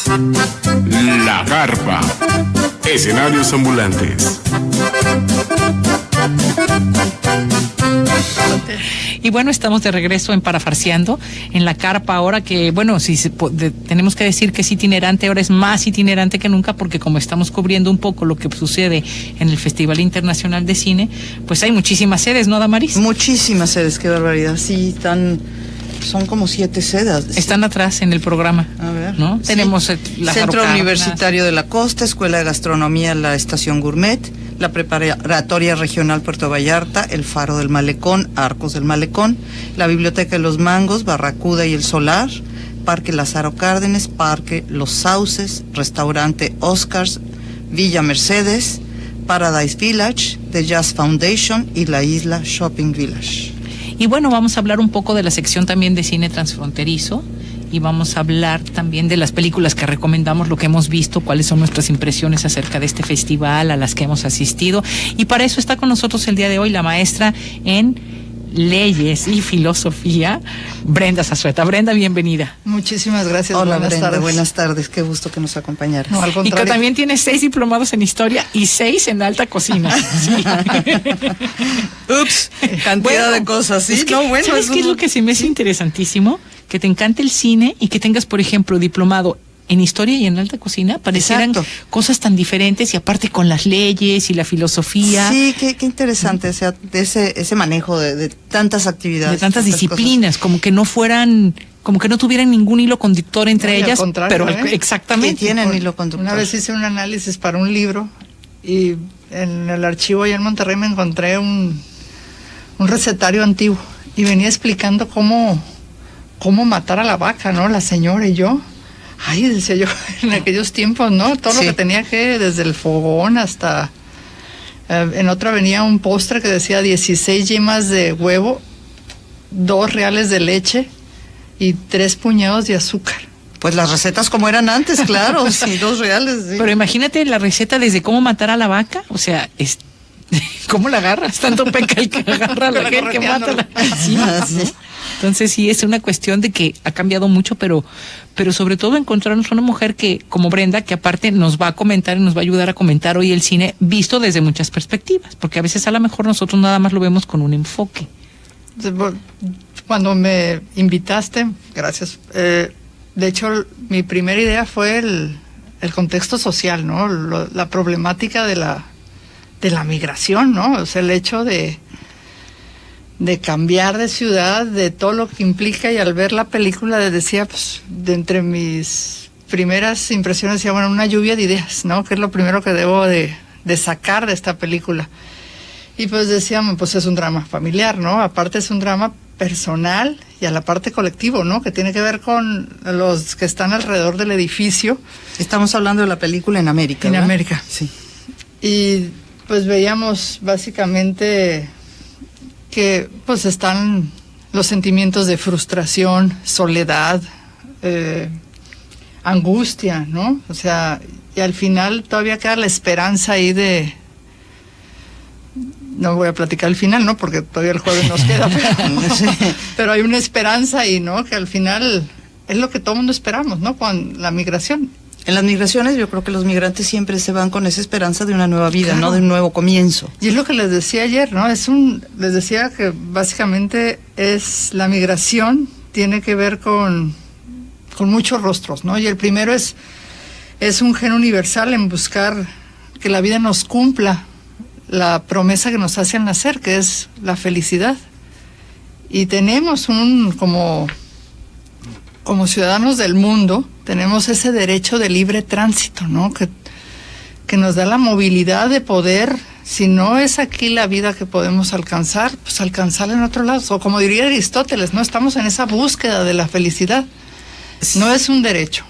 La Carpa. Escenarios ambulantes. Y bueno, estamos de regreso en Parafarseando, en La Carpa, ahora que, bueno, tenemos que decir que es itinerante, ahora es más itinerante que nunca, porque como estamos cubriendo un poco lo que sucede en el Festival Internacional de Cine, pues hay muchísimas sedes, ¿no, Damaris? Muchísimas sedes, qué barbaridad. Sí, son como 7 sedes. Están atrás en el programa. A ver. ¿No? Sí. Tenemos la Centro Universitario de la Costa, Escuela de Gastronomía, la Estación Gourmet, la Preparatoria Regional Puerto Vallarta, el Faro del Malecón, Arcos del Malecón, la Biblioteca de los Mangos, Barracuda y el Solar, Parque Lázaro Cárdenas, Parque Los Sauces, Restaurante Oscars, Villa Mercedes, Paradise Village, The Jazz Foundation y la Isla Shopping Village. Y bueno, vamos a hablar un poco de la sección también de cine transfronterizo y vamos a hablar también de las películas que recomendamos, lo que hemos visto, cuáles son nuestras impresiones acerca de este festival, a las que hemos asistido. Y para eso está con nosotros el día de hoy la maestra en Leyes y Filosofía, Brenda Zazueta. Brenda, bienvenida. Muchísimas gracias. Hola, buenas Brenda, tardes. Buenas tardes, qué gusto que nos acompañaras. No, al contrario. Y que también tiene 6 diplomados en Historia y 6 en Alta Cocina. Sí. Ups, cantidad de cosas, ¿sí? Es que, ¿sabes qué es lo que se me hace interesantísimo? Que te encante el cine y que tengas, por ejemplo, diplomado en Historia y en Alta Cocina, parecieran cosas tan diferentes, y aparte con las leyes y la filosofía. Sí, qué interesante, o sea, de ese manejo de tantas actividades. De tantas disciplinas, como que no tuvieran ningún hilo conductor entre ellas, pero exactamente. Que tienen hilo conductor. Una vez hice un análisis para un libro y en el archivo allá en Monterrey me encontré un recetario antiguo y venía explicando cómo matar a la vaca, ¿no? La señora y yo. Ay, decía yo, en aquellos tiempos, ¿no? Todo lo que tenía que, desde el fogón hasta... en otra venía un postre que decía 16 yemas de huevo, 2 reales de leche y 3 puñados de azúcar. Pues las recetas como eran antes, claro, sí, 2 reales. Sí. Pero imagínate la receta desde cómo matar a la vaca, o sea, ¿cómo la agarras? Tanto peca el que agarra a la gente que mata a la... Sí, sí. Entonces sí, es una cuestión de que ha cambiado mucho, pero sobre todo encontrarnos una mujer que, como Brenda, que aparte nos va a comentar y nos va a ayudar a comentar hoy el cine visto desde muchas perspectivas, porque a veces a lo mejor nosotros nada más lo vemos con un enfoque. Cuando me invitaste, gracias, de hecho mi primera idea fue el contexto social, ¿no? La problemática de la migración, ¿no? O sea, el hecho de cambiar de ciudad, de todo lo que implica, y al ver la película decía, pues, de entre mis primeras impresiones, decía, bueno, una lluvia de ideas, ¿no? Que es lo primero que debo de sacar de esta película. Y pues decíamos, pues es un drama familiar, ¿no? Aparte es un drama personal y a la parte colectivo, ¿no? Que tiene que ver con los que están alrededor del edificio. Estamos hablando de la película En América, En ¿verdad? América. Sí. Y pues veíamos básicamente que pues están los sentimientos de frustración, soledad, angustia, ¿no? O sea, y al final todavía queda la esperanza ahí de... No voy a platicar el final, ¿no? Porque todavía el jueves nos queda, pero hay una esperanza ahí, ¿no? Que al final es lo que todo mundo esperamos, ¿no? Con la migración. En las migraciones yo creo que los migrantes siempre se van con esa esperanza de una nueva vida, claro, ¿no? De un nuevo comienzo. Y es lo que les decía ayer, ¿no? Les decía que básicamente la migración tiene que ver con muchos rostros, ¿no? Y el primero es un gen universal en buscar que la vida nos cumpla la promesa que nos hace al nacer, que es la felicidad. Y tenemos como ciudadanos del mundo, tenemos ese derecho de libre tránsito, ¿no? Que nos da la movilidad de poder, si no es aquí la vida que podemos alcanzar, pues alcanzarla en otro lado. O como diría Aristóteles, ¿no? Estamos en esa búsqueda de la felicidad. No es un derecho.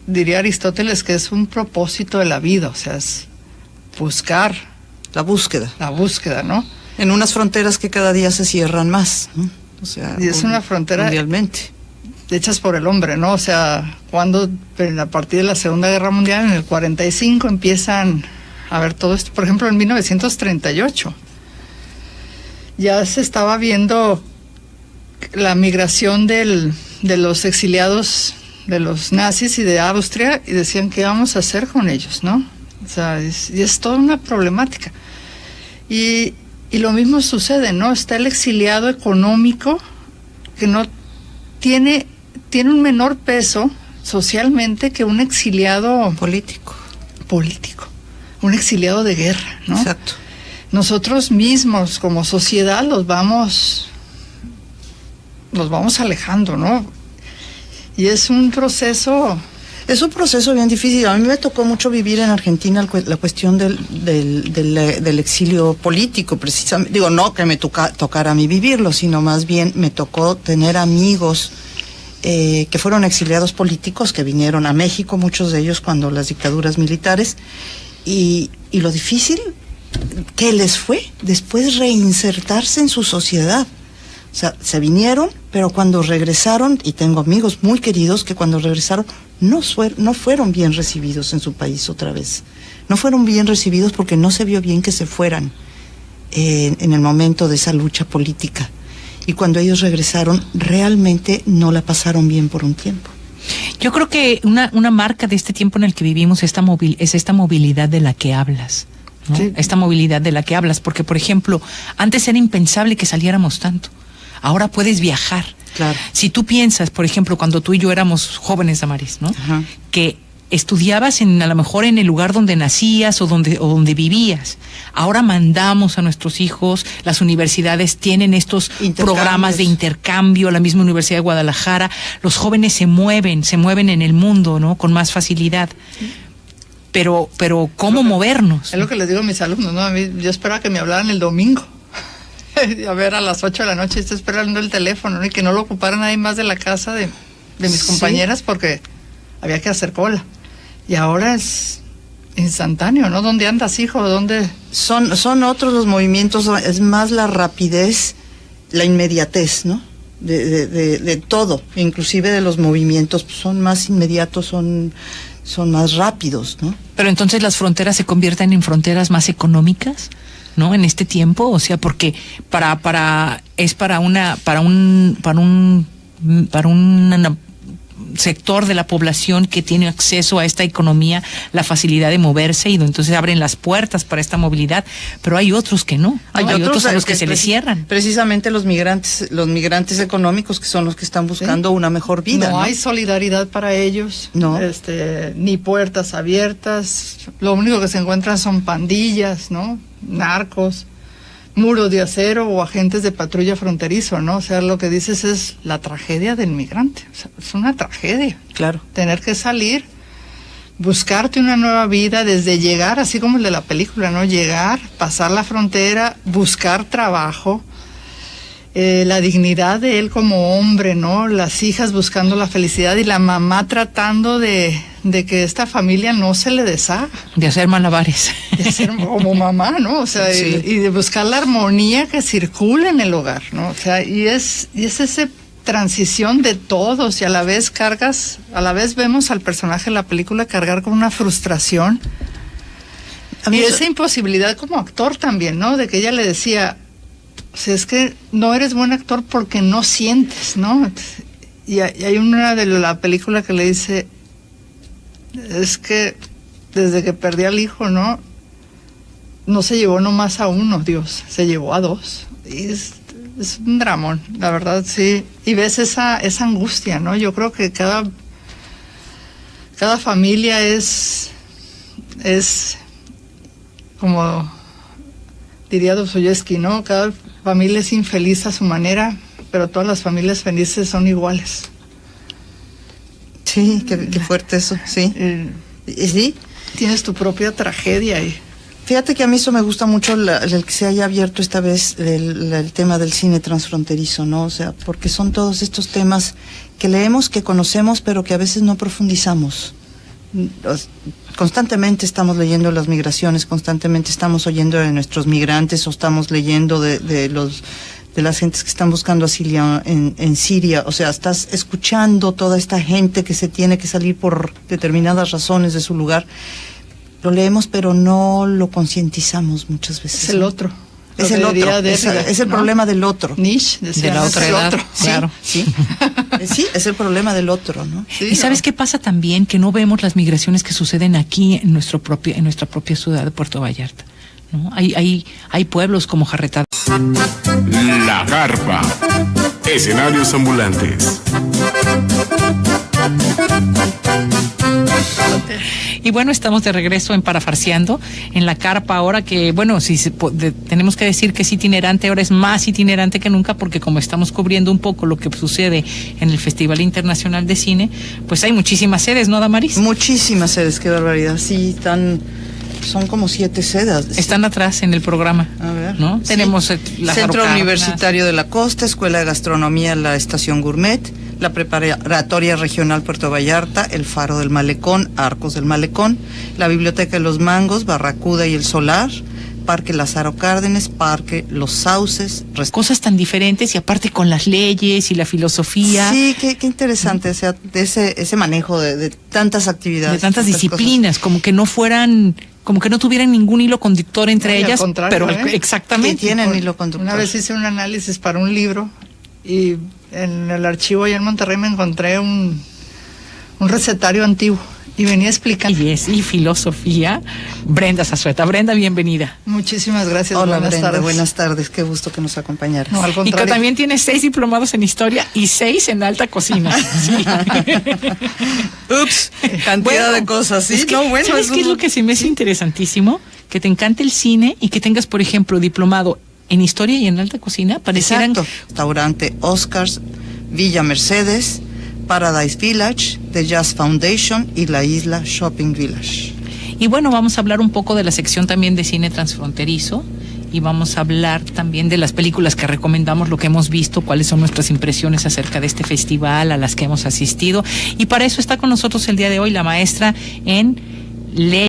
Diría Aristóteles, que es un propósito de la vida, o sea, es buscar. La búsqueda. La búsqueda, ¿no? En unas fronteras que cada día se cierran más, ¿no? O sea, y es una frontera mundialmente hechas por el hombre, ¿no? O sea, a partir de la Segunda Guerra Mundial, en el 45, empiezan a ver todo esto. Por ejemplo, en 1938 ya se estaba viendo la migración de los exiliados los nazis y de Austria, y decían qué vamos a hacer con ellos, ¿no? O sea, es toda una problemática. Y lo mismo sucede, ¿no? Está el exiliado económico que no tiene un menor peso socialmente que un exiliado político, un exiliado de guerra, ¿no? Exacto. Nosotros mismos como sociedad los vamos alejando, ¿no? Y es un proceso bien difícil. A mí me tocó mucho vivir en Argentina la cuestión del exilio político, precisamente. Digo, no que me tocara a mí vivirlo, sino más bien me tocó tener amigos que fueron exiliados políticos, que vinieron a México, muchos de ellos cuando las dictaduras militares, y lo difícil que les fue después reinsertarse en su sociedad. O sea, se vinieron, pero cuando regresaron, y tengo amigos muy queridos que cuando regresaron no fueron bien recibidos en su país otra vez. No fueron bien recibidos porque no se vio bien que se fueran en el momento de esa lucha política. Y cuando ellos regresaron, realmente no la pasaron bien por un tiempo. Yo creo que una marca de este tiempo en el que vivimos es esta movilidad de la que hablas, ¿no? Sí. Esta movilidad de la que hablas, porque, por ejemplo, antes era impensable que saliéramos tanto. Ahora puedes viajar. Claro. Si tú piensas, por ejemplo, cuando tú y yo éramos jóvenes, Damaris, ¿no? Ajá. Que estudiabas a lo mejor en el lugar donde nacías o donde vivías. Ahora mandamos a nuestros hijos, las universidades tienen estos programas de intercambio, la misma Universidad de Guadalajara, los jóvenes se mueven en el mundo, ¿no? Con más facilidad. Pero ¿cómo movernos? Es lo que les digo a mis alumnos, ¿no? Yo esperaba que me hablaran el domingo. A ver, a las 8 de la noche estoy esperando el teléfono, ¿no? Y que no lo ocupara nadie más de la casa de mis compañeras, porque había que hacer cola. Y ahora es instantáneo, ¿no? ¿Dónde andas, hijo? ¿Dónde? Son otros los movimientos, es más la rapidez, la inmediatez, ¿no? De todo, inclusive de los movimientos, son más inmediatos, son más rápidos, ¿no? Pero entonces las fronteras se convierten en fronteras más económicas, ¿no? En este tiempo, o sea, porque para un sector de la población que tiene acceso a esta economía, la facilidad de moverse, y entonces abren las puertas para esta movilidad, pero hay otros que no. Hay otros a los que se les cierran. Precisamente los migrantes económicos, que son los que están buscando una mejor vida. No hay solidaridad para ellos, no. Ni puertas abiertas. Lo único que se encuentran son pandillas, ¿no? Narcos, muros de acero o agentes de patrulla fronterizo, ¿no? O sea, lo que dices es la tragedia del migrante. O sea, es una tragedia. Claro. Tener que salir, buscarte una nueva vida desde llegar, así como el de la película, ¿no? Llegar, pasar la frontera, buscar trabajo, la dignidad de él como hombre, ¿no? Las hijas buscando la felicidad y la mamá tratando de que esta familia no se le deshaga. De hacer malabares. De ser como mamá, ¿no? O sea, sí. y de buscar la armonía que circula en el hogar, ¿no? O sea, y es esa transición de todos, y a la vez vemos al personaje de la película cargar con una frustración. Y esa imposibilidad como actor también, ¿no? De que ella le decía, o sea, es que no eres buen actor porque no sientes, ¿no? Y hay una de la película que le dice, es que desde que perdí al hijo, no se llevó nomás a uno, Dios, se llevó a dos. Y es un dramón, la verdad, sí. Y ves esa angustia, ¿no? Yo creo que cada familia es como diría Dostoyevsky, ¿no? Cada familia es infeliz a su manera, pero todas las familias felices son iguales. Sí, qué fuerte eso, sí. ¿Sí? Tienes tu propia tragedia ahí. Fíjate que a mí eso me gusta mucho, el que se haya abierto esta vez el tema del cine transfronterizo, ¿no? O sea, porque son todos estos temas que leemos, que conocemos, pero que a veces no profundizamos. Constantemente estamos leyendo las migraciones, constantemente estamos oyendo de nuestros migrantes, o estamos leyendo de las gentes que están buscando asilo en Siria. O sea, estás escuchando toda esta gente que se tiene que salir por determinadas razones de su lugar. Lo leemos, pero no lo concientizamos muchas veces. Es el otro. Es el otro, es el problema del otro. Niche, de la otra edad, claro. Sí, sí, es el problema del otro, ¿no? Sí, y ¿sabes qué pasa también? Que no vemos las migraciones que suceden aquí en nuestra propia ciudad de Puerto Vallarta, ¿no? Hay pueblos como Jarretado. La Carpa. Escenarios ambulantes. Y bueno, estamos de regreso en Parafarseando, en la carpa ahora que, bueno, tenemos que decir que es itinerante, ahora es más itinerante que nunca, porque como estamos cubriendo un poco lo que sucede en el Festival Internacional de Cine, pues hay muchísimas sedes, ¿no, Damaris? Muchísimas sedes, qué barbaridad. Sí, son como 7 sedes. Están atrás en el programa. A ver. ¿No? Sí. Tenemos la Centro Universitario de la Costa, Escuela de Gastronomía, la Estación Gourmet, la Preparatoria Regional Puerto Vallarta, el Faro del Malecón, Arcos del Malecón, la Biblioteca de los Mangos, Barracuda y el Solar, Parque Lázaro Cárdenas, Parque Los Sauces. Cosas tan diferentes y aparte con las leyes y la filosofía. Sí, qué interesante, o sea, ese manejo de tantas actividades. De tantas disciplinas, como que no tuvieran ningún hilo conductor entre ellas, pero exactamente. Que tienen hilo conductor. Una vez hice un análisis para un libro y en el archivo allá en Monterrey me encontré un recetario antiguo y venía explicando. Y filosofía. Brenda Zazueta. Brenda, bienvenida. Muchísimas gracias. Hola, buenas Brenda, tardes. buenas tardes, qué gusto que nos acompañaras. No, al Y contrario. que también tiene 6 diplomados en historia y 6 en alta cocina. Sí. Ups, cantidad de cosas, ¿sí? Es que, ¿sabes qué es lo que se me hace interesantísimo? Que te encante el cine y que tengas, por ejemplo, diplomado en historia y en alta cocina. Parecieran... Exacto. Restaurante Oscars, Villa Mercedes, Paradise Village, The Jazz Foundation y la Isla Shopping Village. Y bueno, vamos a hablar un poco de la sección también de cine transfronterizo y vamos a hablar también de las películas que recomendamos, lo que hemos visto, cuáles son nuestras impresiones acerca de este festival, a las que hemos asistido. Y para eso está con nosotros el día de hoy la maestra en ley.